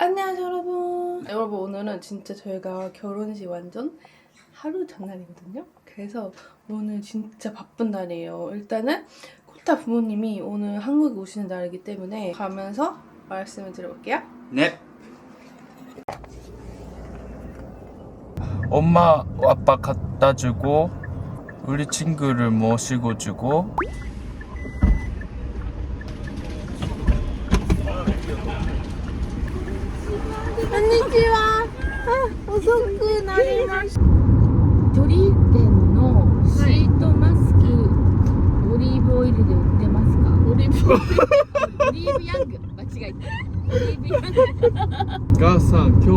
안녕하세요 여러분 오늘은 진짜 저희가 결혼식 완전 하루 전날이거든요. 그래서 오늘 진짜 바쁜 날이에요. 일단은 코타 부모님이 오늘 한국에 오시는 날이기 때문에 가면서 말씀을 드려볼게요. 네. 엄마 아빠 갖다 주고 우리 친구를 모시고 주고 안녕하세요.遅くなりました。鳥店のシートマスク、オリーブオイルで売ってますか？オリーブヤング、間違えた。オリーブヤング。お母さん今日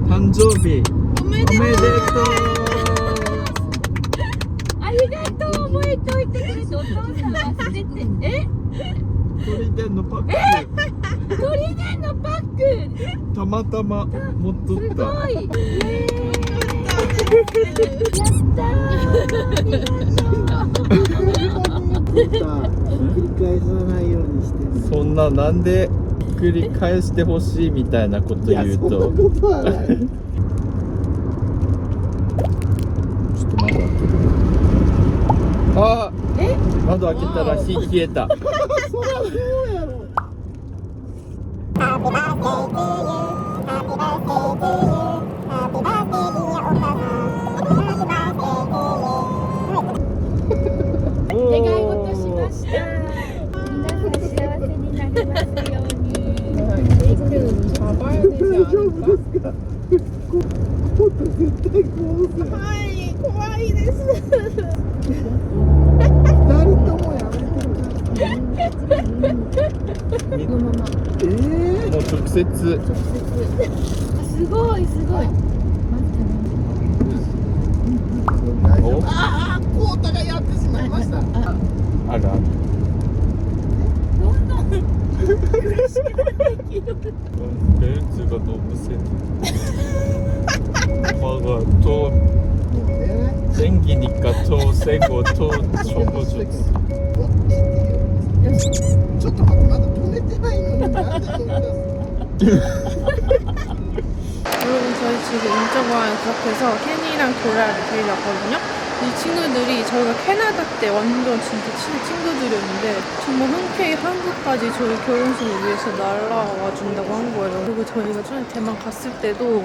誕生日おめでとう。ありがとう、覚えておいてくれて、お父さん忘れて。鳥店のパッ鳥店のパック。クたまたま持っとすったごい。やった繰り返さないようにしてね。そんななんで繰り返してほしいみたいなこといや、言うそんなとことはない。ちょっと窓開けるあー窓開けたら火消えたそりゃそうやろ。願い事しました。皆さん幸せになりますように。 잡아야 大 되지 丈 않을까? 夫ですか。もっと絶対こうす。はい怖いです。二人ともやめてください。このままもう直接直接。すごいすごい。大丈夫。ああコータがやってしまいました。あらどんどんベルツが너무 세. 엄마가 더 もうね。 땡기니까 더 세고 더 좁아졌어. ちょっと待って、まだ止めてないのになんで止めたの。 여러분 저희 지금 인천공항에 도착해서 케니랑 도라를 데리러 왔거든요. 이 친구들이 저희가 캐나다 때 완전 진짜 친한 친구들이었는데 정말 흔쾌히 한국까지 저희 결혼식을 위해서 날아와 준다고 한 거예요. 그리고 저희가 전에 대만 갔을 때도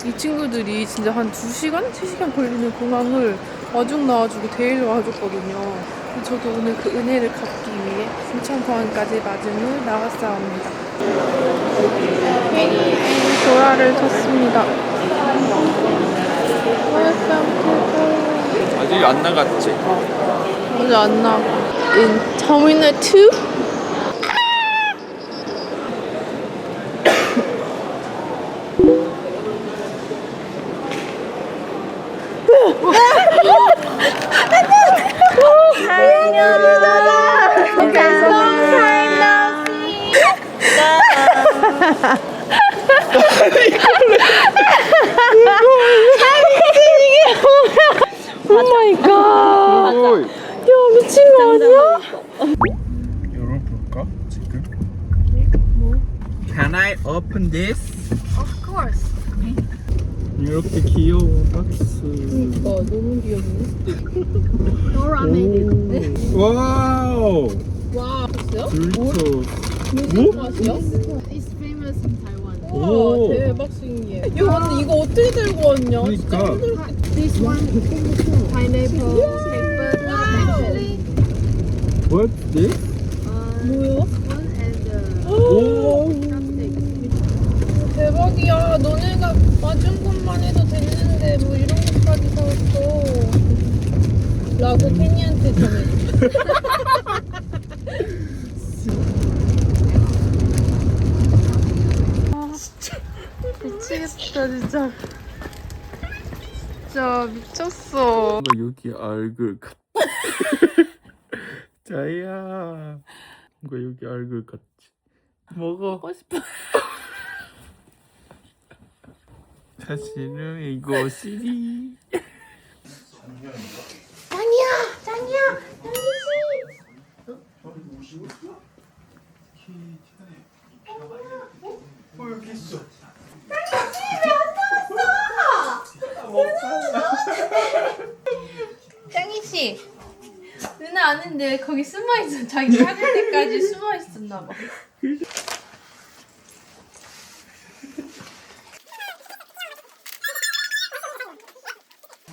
이 친구들이 진짜 한 2시간? 3시간 걸리는 공항을 마중 나와주고 데리러 와줬거든요. 저도 오늘 그 은혜를 갚기 위해 인천공항까지 마중을 나갔사옵니다. 도라를 탔습니다. 아직 안 나갔지? 아직 안 나가. In Terminal 2? 오마이갓. 야 미친 거 아니야? 열어볼까? 지금? Can I open this? Of course. 이렇게 귀여운 박스. 너무 귀엽네. Dora made it. 와우! 와, 봤어요? 줄초. 무슨 맛이야? It's famous in Taiwan. 오. 와, 대박 신기해. 야, 근데 이거 어떻게 들고 왔냐? 진짜 그러니까. 힘들겠다. This one pineapple paper actually. What's this? 뭐야? One and 오! chopstick. 대박이야. 너네가 와준 것만 해도 됐는데 뭐 이런 것까지 사왔어. 라고 케니한테 전해줘. 미치겠다 진짜. 진짜 미쳤어. 뭔가 여기 얼굴 같. 자야. 뭔가 여기 얼굴 같지. 먹어. 먹고 싶어. 사실은 이거 CD. 왜 이렇게 짱이 씨, 누나 아는데 거기 숨어 있어. 자기 찾을 때까지 숨어 있었나 봐.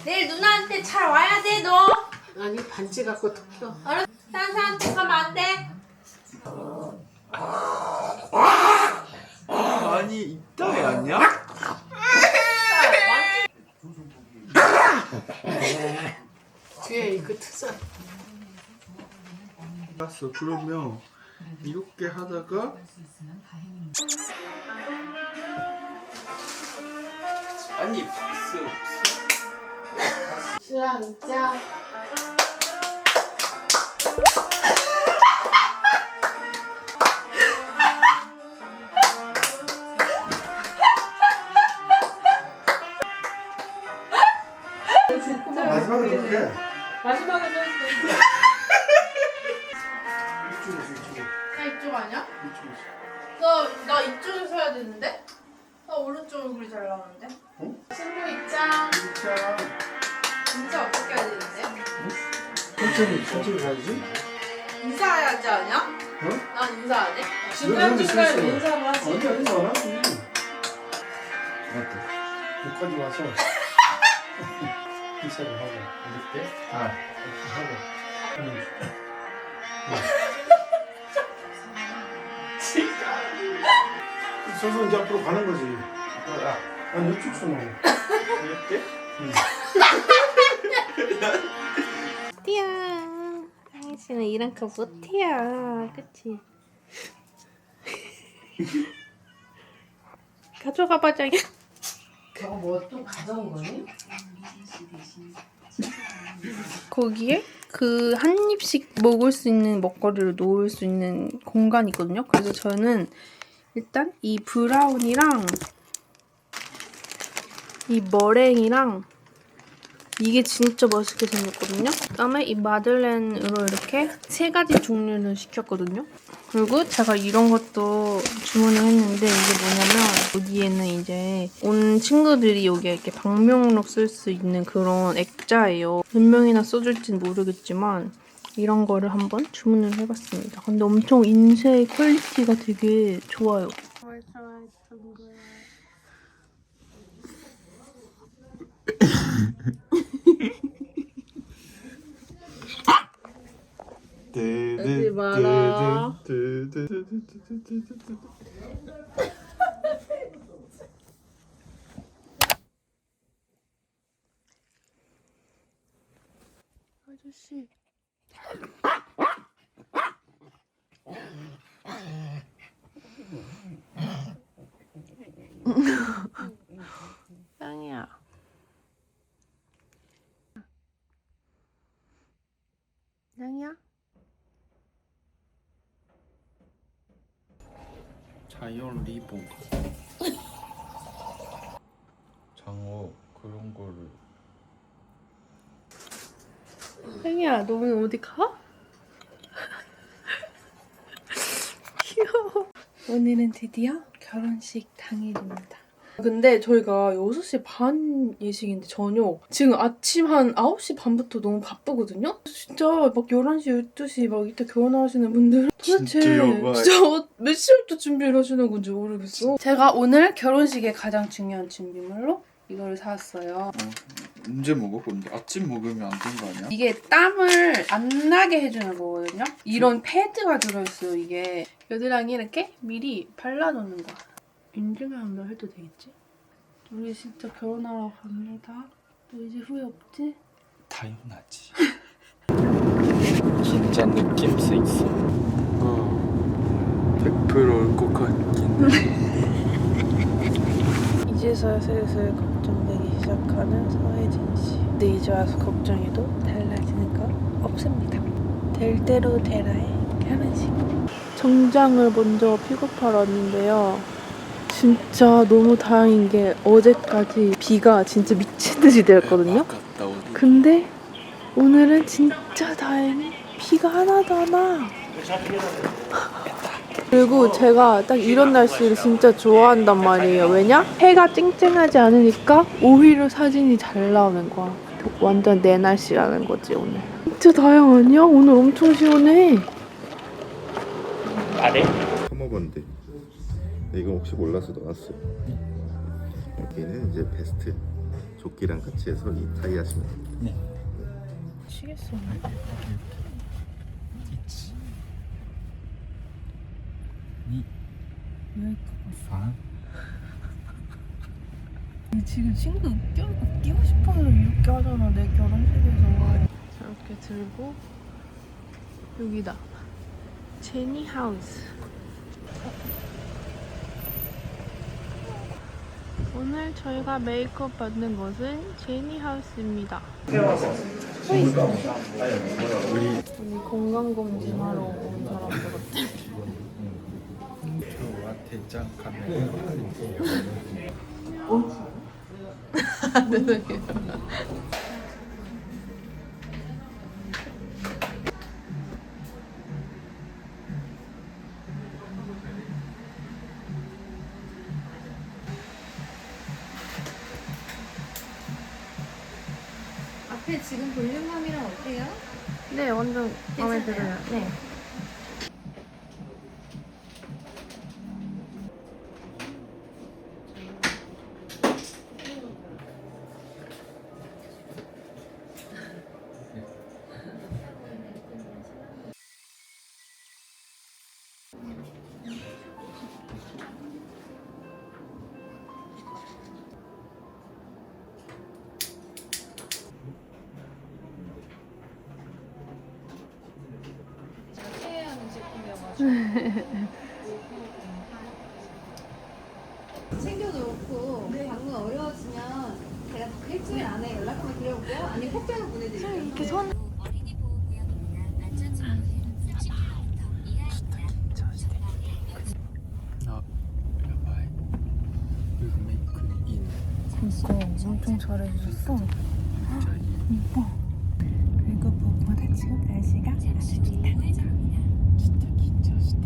내일 누나한테 잘 와야 돼 너. 아니 반지 갖고 켜. 알았어. 다른 사람한테 가면 안 돼. 아니 이따위 아니야? 뒤에 이거 트자. 알았어. 그러면 이렇게 하다가 아니 박스 짠. 마지막에 어떻게 해? 마지막에 서 있어. 이쪽에서 나 이쪽 아니야? 이쪽에서 나 이쪽에 서야 되는데? 나 오른쪽 얼굴이 잘 나오는데? 응? 친구 입장. 진짜 진짜 어떻게 해야 되는데? 천천히 가야지. 인사해야지 아니야? 어? 난 인사 안 해? 중간중간 인사를 하지. 어디 안 하지. 맞다. 여기까지 와서 인사를 하고 이렇게 이렇게 하고. 서서 이제 앞으로 가는 거지. 아니 이쪽 손으로. 이렇게? 띠야. 상희 씨는 이런 거 못해요. 그치? 가져가봐, 자기. 저거 뭐 또 가져온 거니? 거기에 그 한 입씩 먹을 수 있는 먹거리를 놓을 수 있는 공간이 있거든요. 그래서 저는 일단 이 브라운이랑 이 머랭이랑 이게 진짜 맛있게 생겼거든요. 그다음에 이 마들렌으로 이렇게 3가지 종류를 시켰거든요. 그리고 제가 이런 것도 주문을 했는데 이게 뭐냐면 여기에는 이제 온 친구들이 여기에 이렇게 방명록 쓸 수 있는 그런 액자예요. 몇 명이나 써줄진 모르겠지만 이런 거를 한번 주문을 해봤습니다. 근데 엄청 인쇄 퀄리티가 되게 좋아요. 하지 마라. 아저씨. 짱이야. 짱이야? 자연 리본 장어 그런 거를 짱이야, 너 오늘 어디 가? 귀여워. 오늘은 드디어 결혼식 당일입니다. 근데 저희가 6시 반 예식인데 저녁 지금 아침 한 9시 반부터 너무 바쁘거든요? 진짜 막 11시, 12시 막 이때 결혼하시는 분들 도대체 진짜 여봐요. 진짜 몇 시부터 준비를 하시는 건지 모르겠어. 제가 오늘 결혼식에 가장 중요한 준비물로 이걸 사왔어요. 언제 먹어? 근데 아침 먹으면 안 되는 거 아니야? 이게 땀을 안 나게 해주는 거거든요? 이런 패드가 들어있어요, 이게. 여드랑이 이렇게 미리 발라놓는 거야. 인증하면 해도 되겠지? 우리 진짜 결혼하러 갑니다. 너 이제 후회 없지? 당연하지. 진짜 느낌새 있어. 100% 올 것 같긴 해. 이제서야 슬슬 걱정되기 시작하는 서혜진 씨. 근데 이제 와서 걱정해도 달라지는 거 없습니다. 될 대로 되라의 결혼식. 정장을 먼저 픽업하러 왔는데요. 진짜 너무 다행인 게 어제까지 비가 진짜 미친 듯이 내렸거든요. 갔다 오니. 근데 오늘은 진짜 다행히 비가 하나도 안 와. 그리고 제가 딱 이런 날씨를 진짜 좋아한단 말이에요. 왜냐? 해가 쨍쨍하지 않으니까 오히려 사진이 잘 나오는 거야. 완전 내 날씨라는 거지 오늘. 진짜 다양하냐? 오늘 엄청 시원해. 처먹었는데 이거 혹시 몰라서 넣었어요. 여기는 이제 베스트 조끼랑 같이 해서 이 타이 하시면 됩니다. 치겠어. 지금 친구 뛰고 싶어서 이렇게 하잖아. 내 결혼식에서. 이렇게 들고 여기다. 제니 하우스. 오늘 저희가 메이크업 받는 곳은 제니 하우스입니다. 우리 건강검진하러 온 사람들 같아. 앞에 지금 볼륨감이랑 어때요? 네, 완전 마음에 들어요. 네. 챙겨놓고 방문 어려워지면 제가 일주일 안에 연락 한번 드려볼게요. 아니면 택배로 보내드릴게요. 이렇게 손 엄청 잘해주셨어. 오빠. 그리고 무엇보다 지금 날씨가 아주 좋다. 진짜 긴장시대.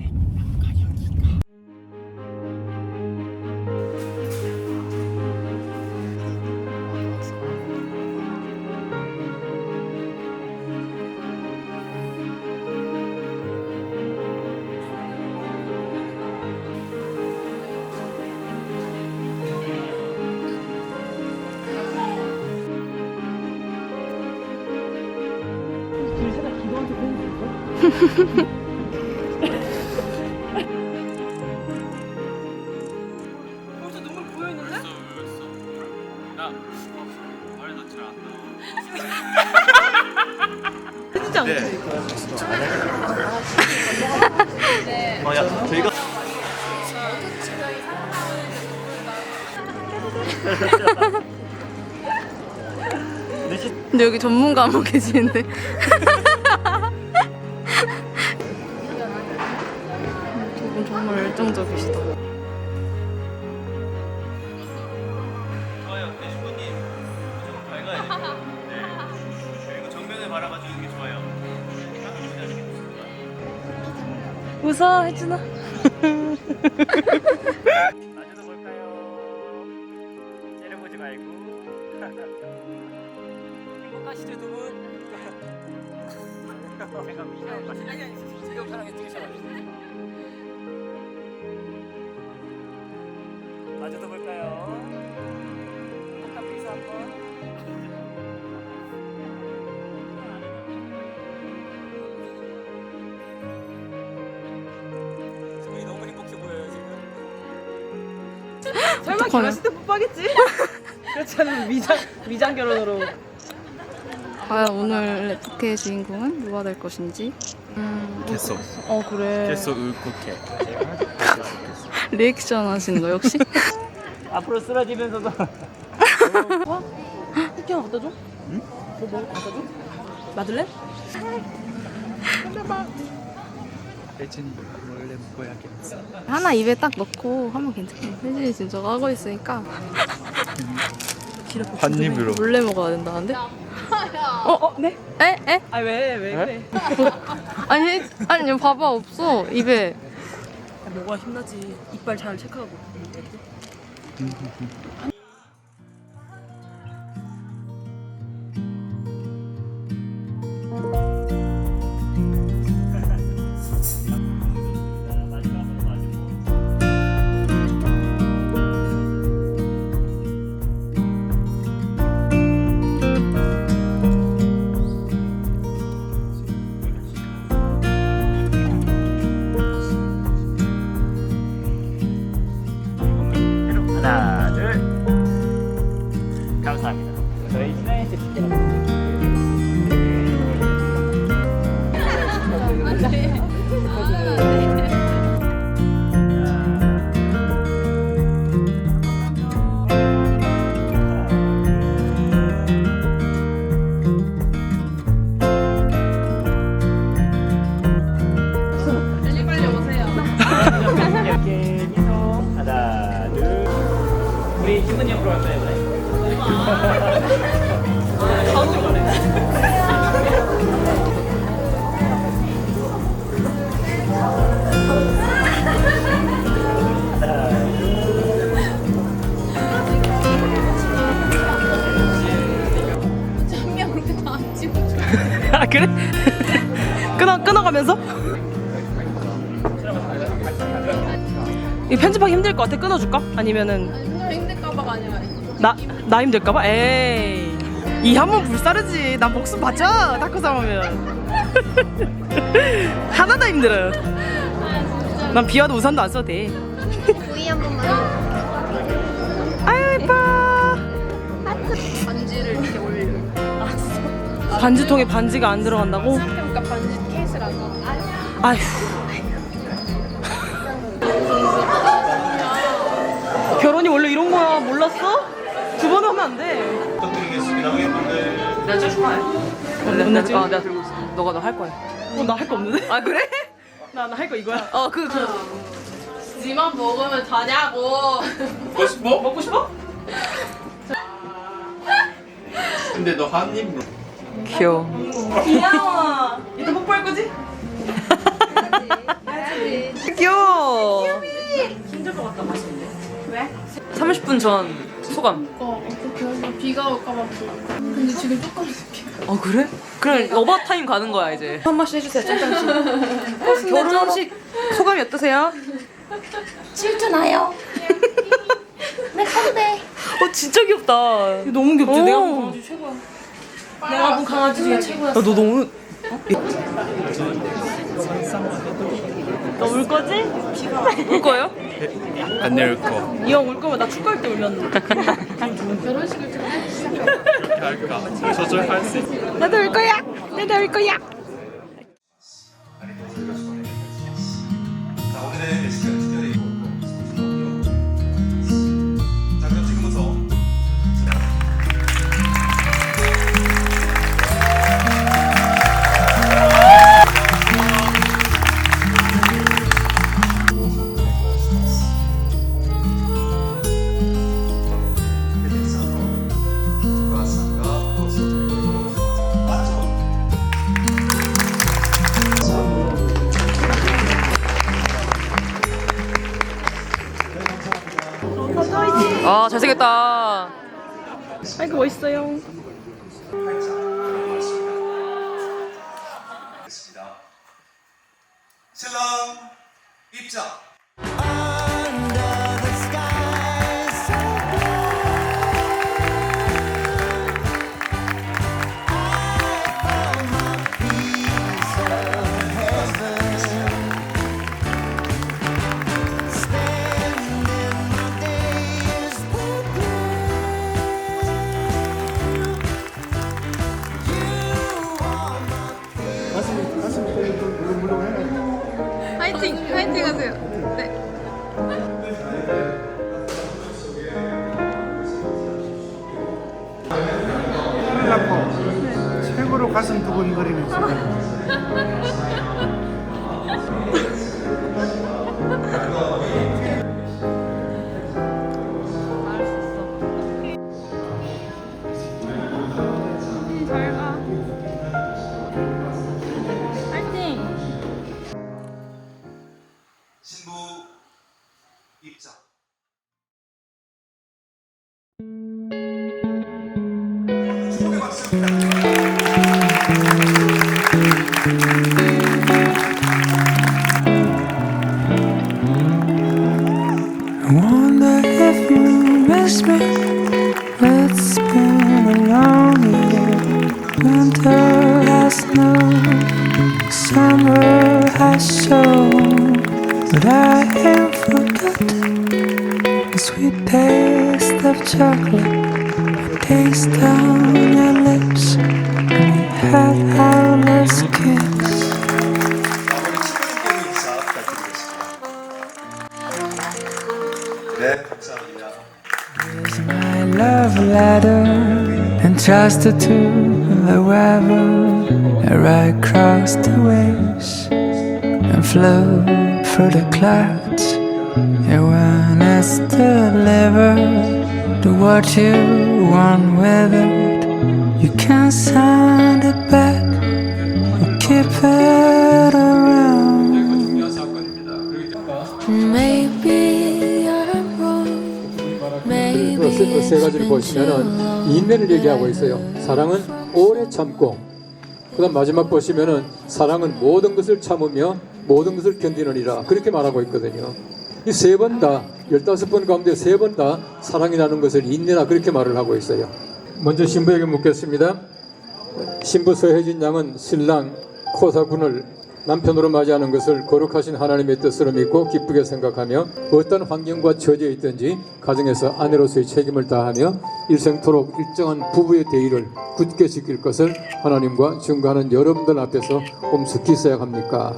여기가. 벌써 눈물 보여있는데? 야, 말도 잘안 나와. 진짜 안 야, 저희가 근데 여기 전문가 한 분 계시는데. 두 분 정말 열정적이시다. 좋아요. 대신부님 무조건 밝아야 돼요. 네. 그리고 정면을 바라봐 주는 게 좋아요. 웃어, 혜준아. 마주도 볼까요? 째려보지 말고. 행복하시죠 두 분? 제가 미션 가시죠. 즐겁게 찍으셔가지고. 마주도 볼까요? 행복한 피스 한번. 저희 너무 행복해 보여요 지금. 설마 결혼식 때 뽀뽀하겠지? 그렇지 않으면 미장 결혼으로. 과연 오늘 레프케의 주인공은 누가 될 것인지. 됐어. 그래. 계속 울컥해. 리액션 하시는 거 역시? 앞으로 쓰러지면서도. 쿠키 하나 갖다 줘? 응? 뭐 갖다 줘? 마들렌? 예진이 원래 먹어야겠어. 하나 입에 딱 넣고 하면 괜찮아. 혜진이 진짜 하고 있으니까. 한 입으로. 몰래 먹어야 된다는데? 네? 에? 아 왜 그래? 아니 봐봐 없어 입에. 뭐가 힘나지. 이빨 잘 체크하고. 하나, 둘. 감사합니다. 저희 신라이트 빨리 오세요. 이렇게 미소. 하나, 둘. 우리 신분 옆으로 할까요, 이번에? 한명 이렇게 다 안 찍어줘. 아 그래? 끊어가면서? 이 편집하기 힘들 것 같아. 끊어줄까? 아니면은 아니 힘들까봐가 아니라 나 힘들까봐? 에이 이 한 번 불사르지. 나 목숨 바쳐 다크 싸우면. 하나도 힘들어요. 난 비와도 우산도 안 써도 돼. V 한 번만. 아유 예뻐. 반지를 이렇게 올려. 반지통에 반지가 안 들어간다고? 그러니까 반지 케이스라고. 아휴. 결혼이 원래 이런 거야. 몰랐어? 두 번 하면 안 돼. 부탁드리겠습니다. 회원분들. 내가 제일 좋아해. 내가 들고 있어. 너가 나 할 거야. 나 할 거 없는데? 아 그래? 나 할 거 이거야. 니만 먹으면 다냐고. 먹고 싶어? 먹고 싶어? 근데 너 한 입으로. 귀여워. 귀여워. 이따 뽀뽀할 거지? 귀여워. 힘들 것 같다. 맛있는데. 왜? 30분 전 소감. 어떡해. 비가 올까봐. 근데 지금 조금 비가. 그래? 그래 오버타임 가는 거야 이제. 한 마씩 해주세요. 짠짠씩. 결혼식 소감이 어떠세요? 질투나요? 내 건데. 진짜 귀엽다. 너무 귀엽지? 내가 본 강아지 최고야. 내가 본 강아지 중에 최고야. 너 너무. 너 울 거지? 울 거예요? 안 내릴 거. 이 형 울 거면 나 축구할 때 울면. 결혼식을 좀 해주세요. 이렇게 할까? 조절할 수 있어. 나도 울 거야. 나도 울 거야. 자, 오늘의 레시피는 특별히 자, 그럼 지금부터 아 잘생겼다. 아이고 멋있어요. 신랑 입장. 화이팅! 화이팅 하세요. 네. 콜라포 최고로 가슴 두근거리는 순간. 잘 가. 화이팅! 신부 I wonder if you miss me. It's been a long year. Winter has known, summer has shown, but I ain't forgotten the sweet taste of chocolate, the taste on your lips, and we had our last kiss. 네, 감사합니다. Here's my love letter entrusted to the weather. I ride across the waves and flew through the clouds. And when it's delivered, do what you want with it. You can send it back or keep it around. Maybe I'm wrong. 그 세 가지를 보시면은 인내를 얘기하고 있어요. 사랑은 오래 참고, 그다음 마지막 보시면은 사랑은 모든 것을 참으며 모든 것을 견디느니라, 그렇게 말하고 있거든요. 이 세 번 다, 15번 가운데 세 번 다 사랑이라는 것을 인내라, 그렇게 말을 하고 있어요. 먼저 신부에게 묻겠습니다. 신부 서혜진 양은 신랑 코사군을 남편으로 맞이하는 것을 거룩하신 하나님의 뜻으로 믿고 기쁘게 생각하며 어떤 환경과 처지에 있든지 가정에서 아내로서의 책임을 다하며 일생토록 일정한 부부의 대의를 굳게 지킬 것을 하나님과 증거하는 여러분들 앞에서 엄숙히 생각합니까?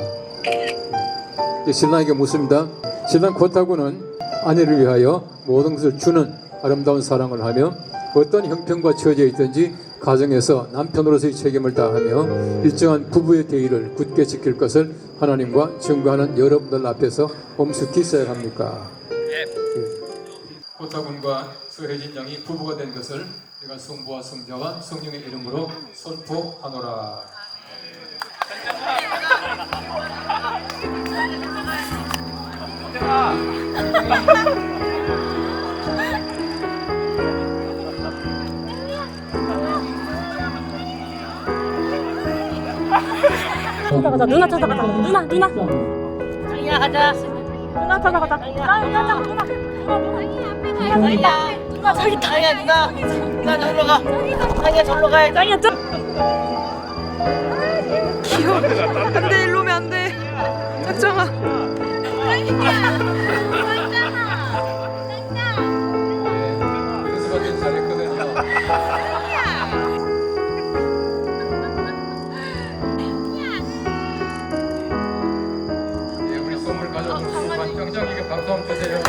신랑에게 묻습니다. 신랑 코타군은 아내를 위하여 모든 것을 주는 아름다운 사랑을 하며 어떤 형편과 처지에 있든지 가정에서 남편으로서의 책임을 다하며 일정한 부부의 대의를 굳게 지킬 것을 하나님과 증거하는 여러분들 앞에서 엄숙히 생각합니까? 코타군과 서혜진 양이 부부가 된 것을 내가 성부와 성자와 성령의 이름으로 선포하노라. 가자, 누나 찾아가자. 누나. 자기야 가자. 누나 찾아가자. 누나 저기 있다. 누나 저기로 가. 자기야 절로 가. 자기야 저. 귀여워. 안돼 일로 오면 안돼. 작정아. 연습하기 잘했거든요. 우리 선물 가져온 수반 정정에게 박수 한번 주세요.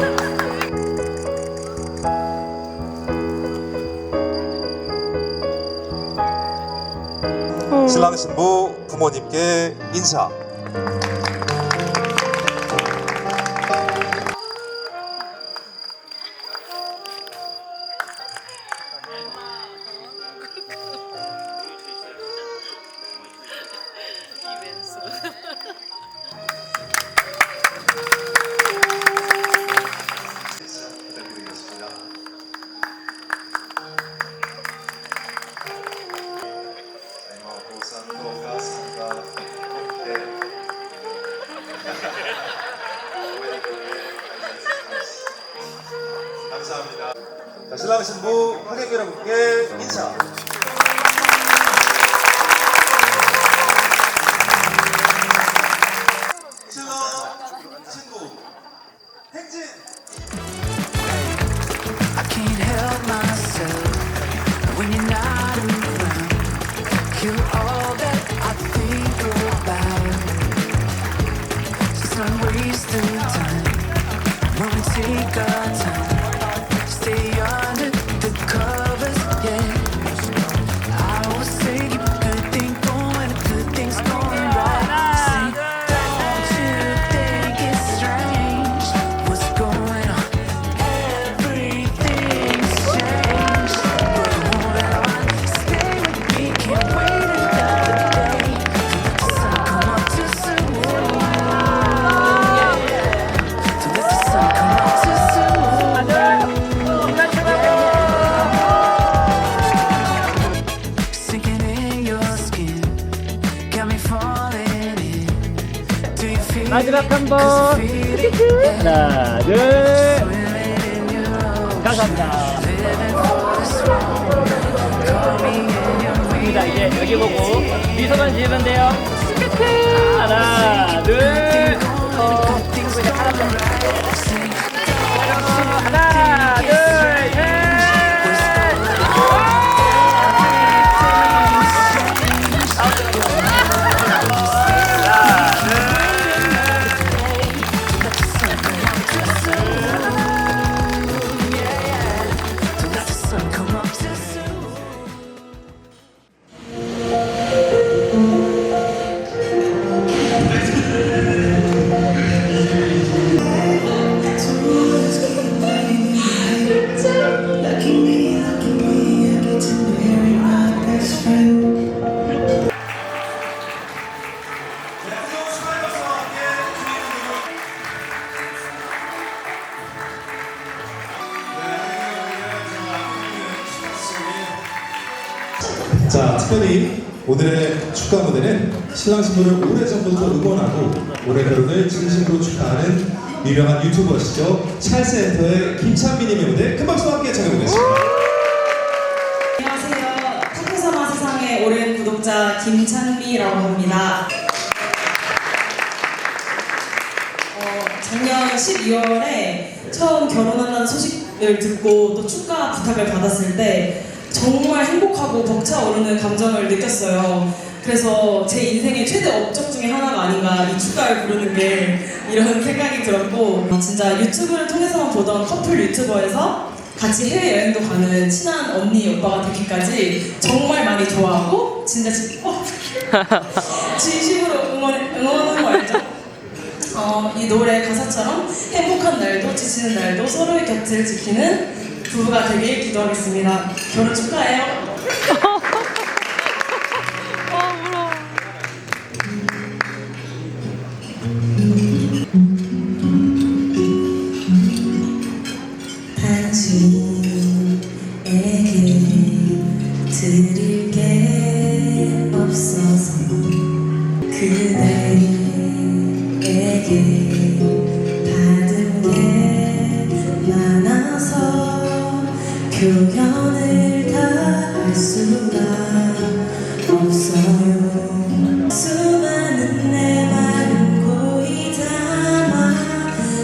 신랑 신부 부모님께 인사. 감사합니다. 자, 신랑 신부 하객 여러분께 인사. 신랑 신부 행진. I can't help myself when you're not around. You're all that I think about. Just not wasting time when we take our time. Stay under the covers, yeah. I always say keep a good thing going, a good thing's going right. See, don't you think it's strange what's going on? Everything's changed, but hold on, stay with me. Can't wait another day to let the sun come up too soon. Yeah, to let the sun come up too soon. 마지막 한 번. 하나, 둘. 감사합니다. 자, 이제 여기 보고 미소만 지으면 돼요. 하나, 둘. 하나, 둘, 셋. 자, 특별히 오늘의 축가 무대는 신랑 신부를 오래전부터 응원하고 올해 결혼을 진심으로 축하하는 유명한 유튜버시죠. 찰스엔터의 김찬미님의 무대 큰 박수와 함께 청해보겠습니다. 안녕하세요. 타코사마 세상의 오랜 구독자 김찬미라고 합니다. 작년 12월에 처음 결혼한다는 소식을 듣고 또 축가 부탁을 받았을 때 정말 행복하고 벅차오르는 감정을 느꼈어요. 그래서 제 인생의 최대 업적 중에 하나가 아닌가 이 축가를 부르는 게 이런 생각이 들었고 진짜 유튜브를 통해서만 보던 커플 유튜버에서 같이 해외여행도 가는 친한 언니 오빠가 되기까지 정말 많이 좋아하고 진짜 진심으로 응원하는 거 알죠? 이 노래 가사처럼 행복한 날도 지치는 날도 서로의 곁을 지키는 부부가 되길 기도하겠습니다. 결혼 축하해요. 당신에게 드릴 게 없어서 그대에게 받은 게 많아서 표현을 다 할 수가 없어요. 수많은 내 마음 고이 담아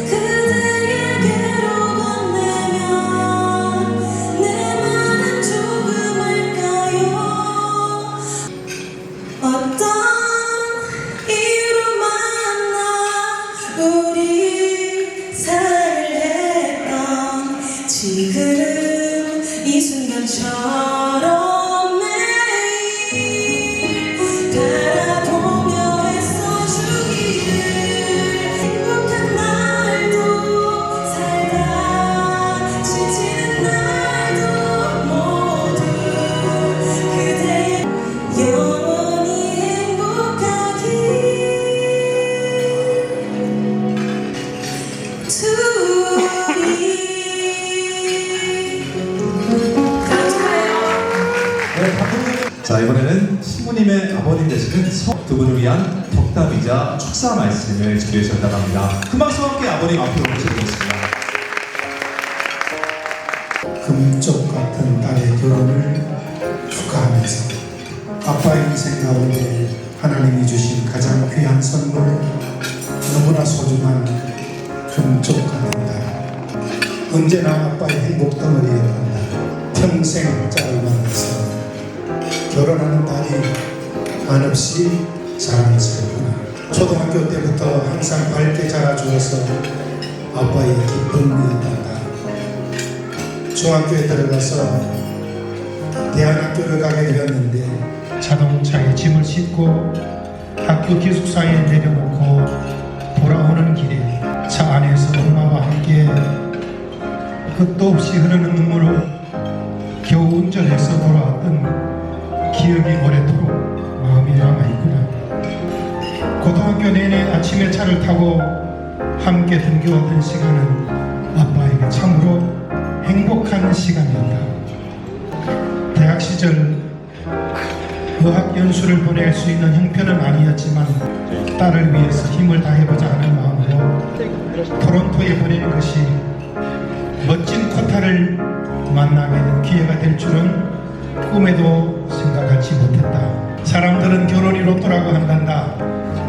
그대에게로 건네면 내 마음 조금일까요? 어떤 이유로 만나 우리 사랑을 했던 지금 이 순간처럼 매일 바라보며 애써주기를 행복한 날도 살다 지치는 날도 모두 그대의 영원히 행복하길 둘이 자, 이번에는 신부님의 아버님 되시는 두 분을 위한 덕담이자 축사 말씀을 준비해 주셨다고 합니다. 큰 박수와 함께 아버님 앞으로 모셔드리겠습니다. 금쪽 같은 딸의 결혼을 축하하면서 아빠의 인생 가운데 하나님이 주신 가장 귀한 선물, 너무나 소중한 금쪽 같은 딸, 언제나 아빠의 행복 덩어리였던 딸, 평생 짝을 만나서 결혼하는 딸이 한없이 자랑스럽구나. 초등학교 때부터 항상 밝게 자라주어서 아빠의 기쁨이었던 딸. 중학교에 들어가서 대안학교를 가게 되었는데 자동차에 짐을 싣고 학교 기숙사에 내려놓고 돌아오는 길에 차 안에서 엄마와 함께 끝도 없이 흐르는 눈물로 겨우 운전해서 돌아왔던 기억이 오래도록 마음에 남아있구나. 고등학교 내내 아침에 차를 타고 함께 등교하던 시간은 아빠에게 참으로 행복한 시간이었다. 대학 시절 어학 연수를 보낼 수 있는 형편은 아니었지만 딸을 위해서 힘을 다해보자 하는 마음으로 토론토에 보내는 것이 멋진 코타를 만나게 된 기회가 될 줄은 꿈에도 생각하지 못했다. 사람들은 결혼이 로또라고 한단다.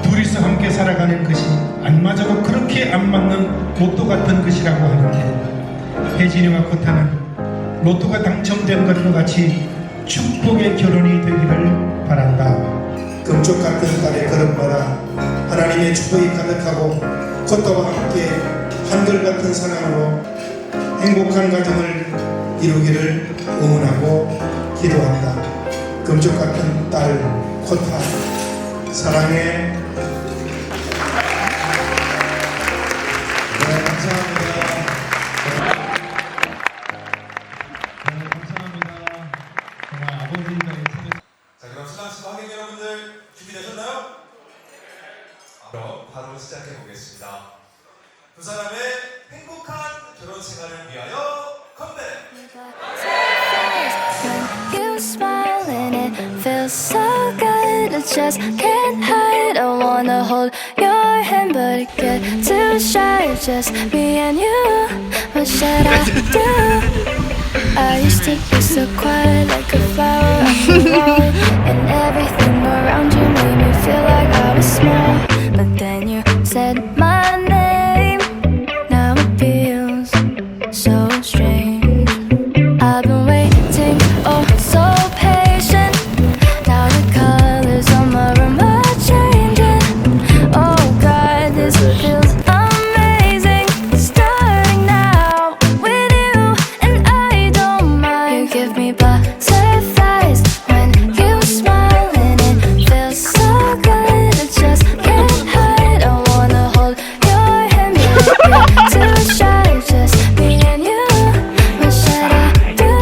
둘이서 함께 살아가는 것이 안 맞아도 그렇게 안 맞는 로또 같은 것이라고 하는데 혜진이와 코타는 로또가 당첨된 것과 같이 축복의 결혼이 되기를 바란다. 금쪽 같은 딸의 걸음마다 하나님의 축복이 가득하고 코타와 함께 한결같은 사랑으로 행복한 가정을 이루기를 응원하고 기도한다. 금쪽 같은 딸 코타 사랑해. 네, 감사합니다. 자, 그럼 신랑신부 하객 여러분들 준비되셨나요? 그럼 바로 시작해 보겠습니다. 두 사람의 행복한 결혼 생활을 위하여 컴백! You smile and it feels so good. I just can't hide. I wanna hold your hand, but it gets too shy. Just me and you. What should I do? I used to be so quiet, like a flower on the wall, and everything around you made me feel like I was small. But then you said my name. Now it feels so strange. I've been waiting, oh so patient. Now the colors on my room are changing. Oh God, this feels amazing. Starting now with you, and I don't mind. You give me butterflies when you smile, and it feels so good. I just can't hide. I wanna hold your hand, but I get too shy. Just me and you. What should I do?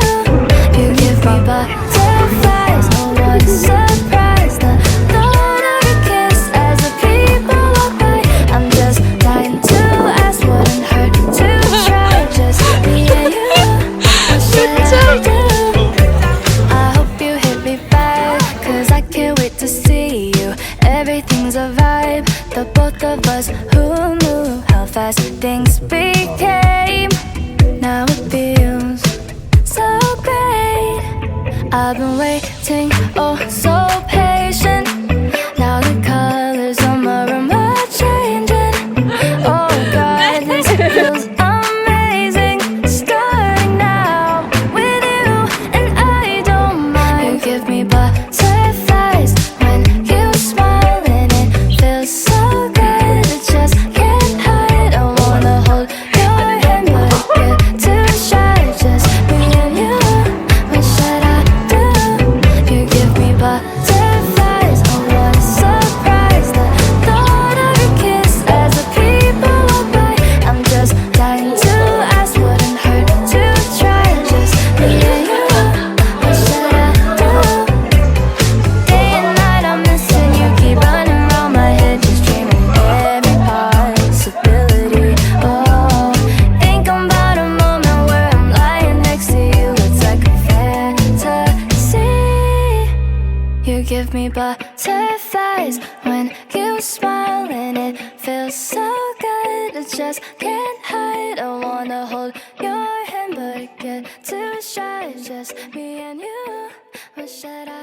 You give me butterflies. Oh, what a surprise. The thought of your kiss as the people walk by. I'm just dying to ask, wouldn't hurt to try. Just me and you. What should I do? I hope you hit me back, 'cause I can't wait to see you. Everything's a vibe, the both of us. Who knew how fast things became? Now it feels so great. I've been waiting, oh so patient. Now the colors on my room are changing. Oh God, this feels amazing. Starting now with you, and I don't mind. You give me butterflies when you smile, and it feels so good. I just can't hide. I wanna hold your hand, but I get too shy. Just me and you. What should I do? You give me butterflies. Oh, what a surprise. The thought of your kiss as the people walk by. I'm just dying to ask, wouldn't hurt to try. Just me and you. What should I do? Day and night I'm missing you. Keep running around my head, just dreaming every possibility. Oh, think about a moment where I'm lying next to you. It's like a fantasy. You give me butterflies when you smile, and it feels so good. I just can't hide. I wanna hold your hand, but I get too shy. Just me and you. What should I